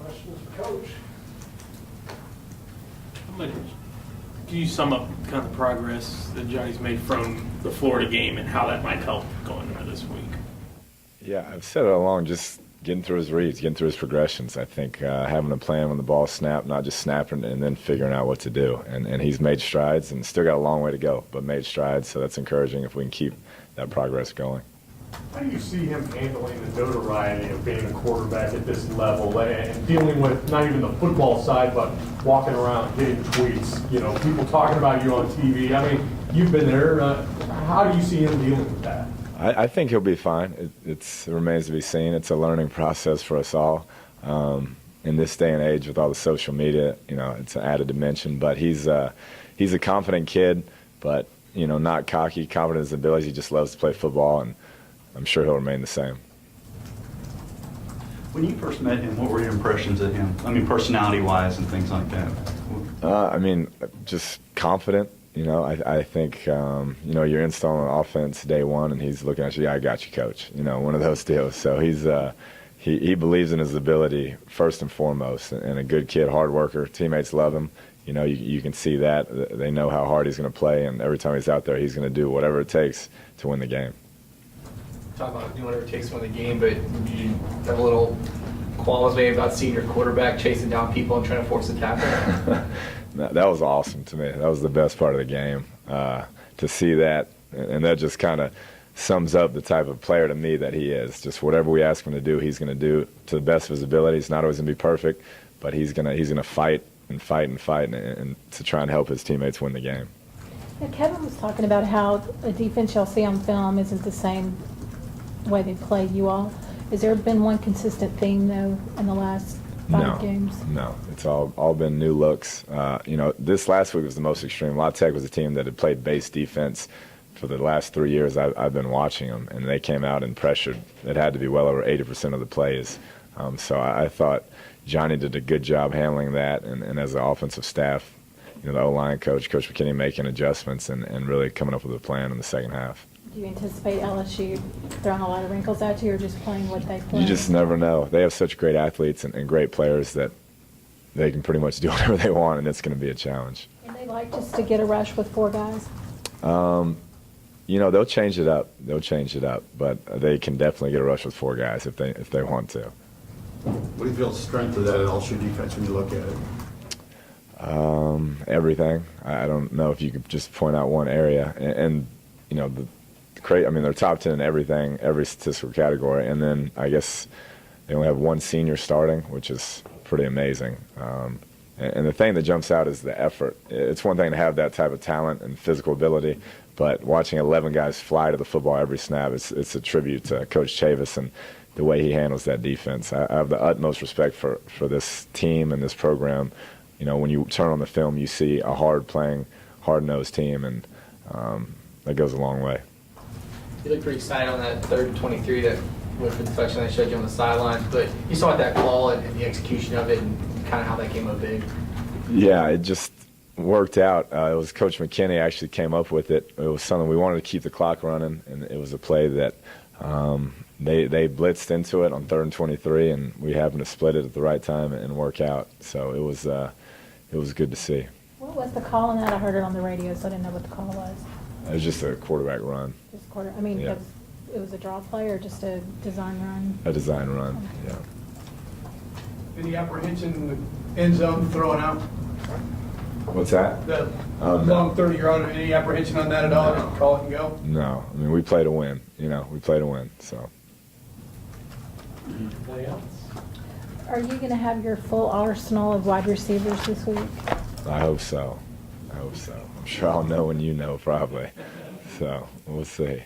Questions for Coach? Can you sum up kind of the progress that Johnny's made from the Florida game and how that might help going into this week? Yeah, I've said it all along, just getting through his reads, getting through his progressions. I think having a plan when the ball snapped, not just snapping and then figuring out what to do. And he's made strides and still got a long way to go, but made strides, so that's encouraging if we can keep that progress going. How do you see him handling the notoriety of being a quarterback at this level and dealing with not even the football side, but walking around getting tweets, you know, people talking about you on TV? I mean, you've been there. How do you see him dealing with that? I think he'll be fine. It remains to be seen. It's a learning process for us all. In this day and age with all the social media, you know, it's an added dimension. But he's a confident kid, but, you know, not cocky, confident in his abilities. He just loves to play football, and I'm sure he'll remain the same. When you first met him, what were your impressions of him? I mean, personality-wise and things like that. I mean, just confident. You know, I think, you know, you're installing an offense day one, and he's looking at you, yeah, I got you, coach. You know, one of those deals. So he believes in his ability first and foremost, and a good kid, hard worker. Teammates love him. You know, you can see that. They know how hard he's going to play, and every time he's out there, he's going to do whatever it takes to win the game. Talk about doing whatever it takes to win the game, but you have a little qualms maybe about seeing your quarterback chasing down people and trying to force a tackle? That was awesome to me. That was the best part of the game, to see that. And that just kind of sums up the type of player to me that he is. Just whatever we ask him to do, he's going to do to the best of his ability. He's not always going to be perfect, but he's going to fight and fight and fight and to try and help his teammates win the game. Now, Kevin was talking about how a defense y'all see on film isn't the same way they play you all. Has there been one consistent theme, though, in the last five games? No, it's all been new looks. You know, this last week was the most extreme. La Tech was a team that had played base defense for the last 3 years. I've been watching them, and they came out and pressured. It had to be well over 80% of the plays. So I thought Johnny did a good job handling that, and as an offensive staff, you know, the O-line coach, Coach McKinney, making adjustments and really coming up with a plan in the second half. Do you anticipate LSU throwing a lot of wrinkles at you, or just playing what they play? You just never know. They have such great athletes and great players that they can pretty much do whatever they want, and it's going to be a challenge. And they like just to get a rush with four guys? You know, they'll change it up. But they can definitely get a rush with four guys if they want to. What do you feel the strength of that LSU defense when you look at it? Everything. I don't know if you could just point out one area. And you know, they're top 10 in everything, every statistical category. And then I guess they only have one senior starting, which is pretty amazing. And the thing that jumps out is the effort. It's one thing to have that type of talent and physical ability, but watching 11 guys fly to the football every snap, it's a tribute to Coach Chavis and the way he handles that defense. I have the utmost respect for this team and this program. You know, when you turn on the film, you see a hard-playing, hard-nosed team, and that goes a long way. You looked pretty excited on that 3rd and 23 that went for the touchdown I showed you on the sidelines, but you saw that call and the execution of it and kind of how that came up big. Yeah, it just worked out. It was Coach McKinney actually came up with it. It was something we wanted to keep the clock running, and it was a play that they blitzed into it on 3rd and 23, and we happened to split it at the right time and work out. So it was good to see. What was the call on that? I heard it on the radio, so I didn't know what the call was. It was just a quarterback run. Just quarter. I mean, Yeah. it was a draw play or just a design run? A design run, Okay. yeah. Any apprehension in the end zone throwing out? What's that? The Oh, no. long 30-yard, any apprehension on that at all? Just call it and go? No, I mean, we play to win. You know, we play to win, so. Anything else? Are you going to have your full arsenal of wide receivers this week? I hope so. I'm sure I'll know when you know, probably. So, we'll see.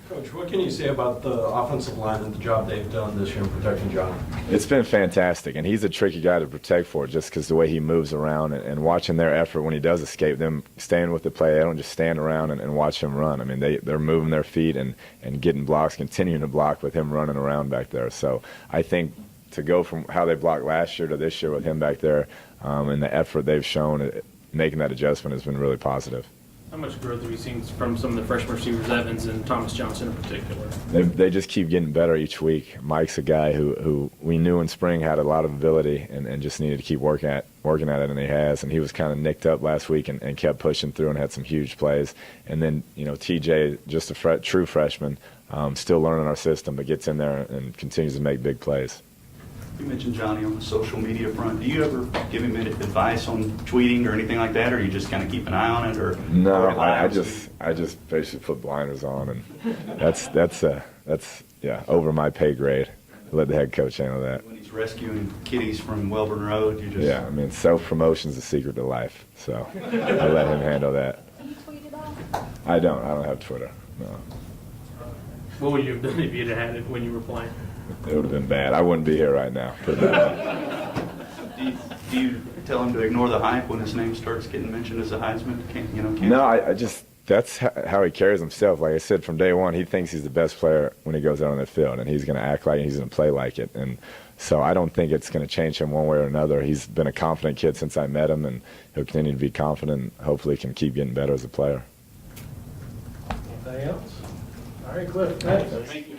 Coach, what can you say about the offensive line and the job they've done this year in protecting Johnny? It's been fantastic, and he's a tricky guy to protect for just because the way he moves around and watching their effort when he does escape, them staying with the play. They don't just stand around and watch him run. I mean, they're moving their feet and getting blocks, continuing to block with him running around back there. So I think to go from how they blocked last year to this year with him back there and the effort they've shown, making that adjustment has been really positive. How much growth have you seen from some of the freshman receivers, Evans and Thomas Johnson in particular? They just keep getting better each week. Mike's a guy who we knew in spring had a lot of ability and just needed to keep working at it, and he has. And he was kind of nicked up last week and kept pushing through and had some huge plays. And then, TJ, just a true freshman, still learning our system, but gets in there and continues to make big plays. You mentioned Johnny on the social media front. Do you ever give him any advice on tweeting or anything like that, or you just kind of keep an eye on it? Or No, I just basically put blinders on, and that's over my pay grade. Let the head coach handle that. When he's rescuing kitties from Welborn Road, you just... Yeah, I mean, self-promotion's the secret to life, so I let him handle that. Do you tweet at all? I don't have Twitter, no. What would you have done if you'd had it when you were playing? It would have been bad. I wouldn't be here right now. Put it that way. Do you tell him to ignore the hype when his name starts getting mentioned as a Heisman? No, I just, that's how he carries himself. Like I said, from day one, he thinks he's the best player when he goes out on the field, and he's going to act like it, he's going to play like it. And so I don't think it's going to change him one way or another. He's been a confident kid since I met him, and he'll continue to be confident and hopefully can keep getting better as a player. Anything else? All right, Kliff, thanks. Thank you.